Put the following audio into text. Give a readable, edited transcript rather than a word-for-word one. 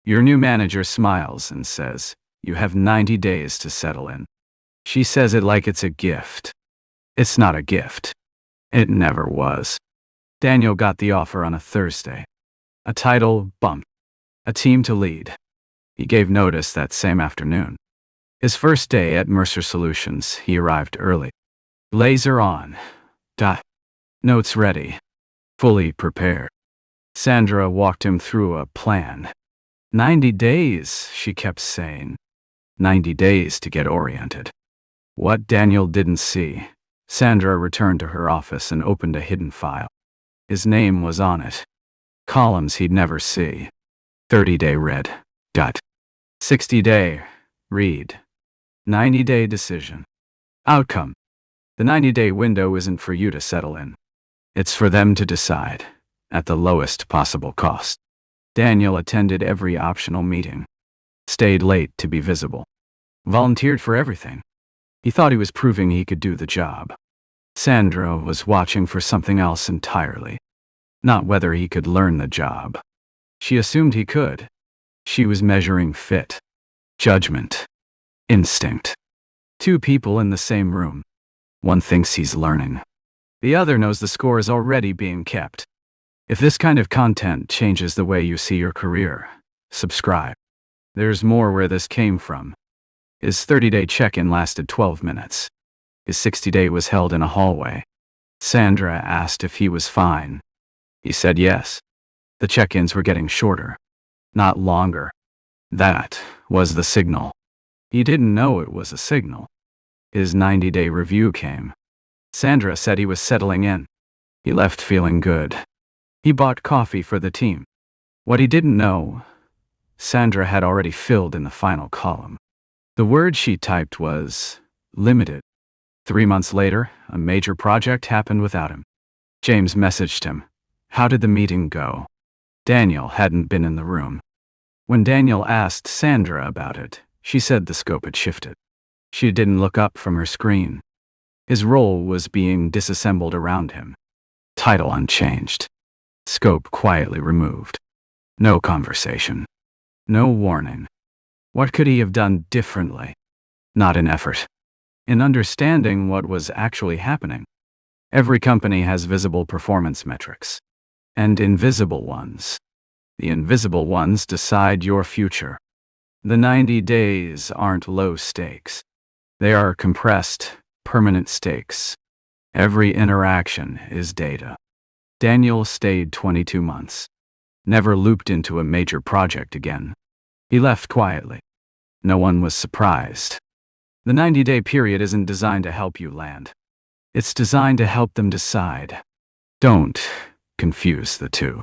Your new manager smiles and says, "You have 90 days to settle in." She says it like it's a gift. It's not a gift. It never was. Daniel got the offer on a Thursday. A title bump. A team to lead. He gave notice that same afternoon. His first day at Mercer Solutions, he arrived early. Laser on. Notes ready. Fully prepared. Sandra walked him through a plan. 90 days, she kept saying. 90 days to get oriented. What Daniel didn't see. Sandra returned to her office and opened a hidden file. His name was on it. Columns he'd never see. 30-day read. 60-day read. 90-day decision. Outcome. The 90-day window isn't for you to settle in. It's for them to decide, at the lowest possible cost. Daniel attended every optional meeting. Stayed late to be visible. Volunteered for everything. He thought he was proving he could do the job. Sandra was watching for something else entirely. Not whether he could learn the job. She assumed he could. She was measuring fit. Judgment. Instinct. Two people in the same room. One thinks he's learning. The other knows the score is already being kept. If this kind of content changes the way you see your career, subscribe. There's more where this came from. His 30-day check-in lasted 12 minutes. His 60-day was held in a hallway. Sandra asked if he was fine. He said yes. The check-ins were getting shorter, not longer. That was the signal. He didn't know it was a signal. His 90-day review came. Sandra said he was settling in. He left feeling good. He bought coffee for the team. What he didn't know, Sandra had already filled in the final column. The word she typed was limited. 3 months later, a major project happened without him. James messaged him. How did the meeting go? Daniel hadn't been in the room. When Daniel asked Sandra about it, she said the scope had shifted. She didn't look up from her screen. His role was being disassembled around him. Title unchanged. Scope quietly removed. No conversation. No warning. What could he have done differently? Not an effort. In understanding what was actually happening. Every company has visible performance metrics. And invisible ones. The invisible ones decide your future. The 90 days aren't low stakes. They are compressed, permanent stakes. Every interaction is data. Daniel stayed 22 months. Never looped into a major project again. He left quietly. No one was surprised. The 90-day period isn't designed to help you land. It's designed to help them decide. Don't confuse the two.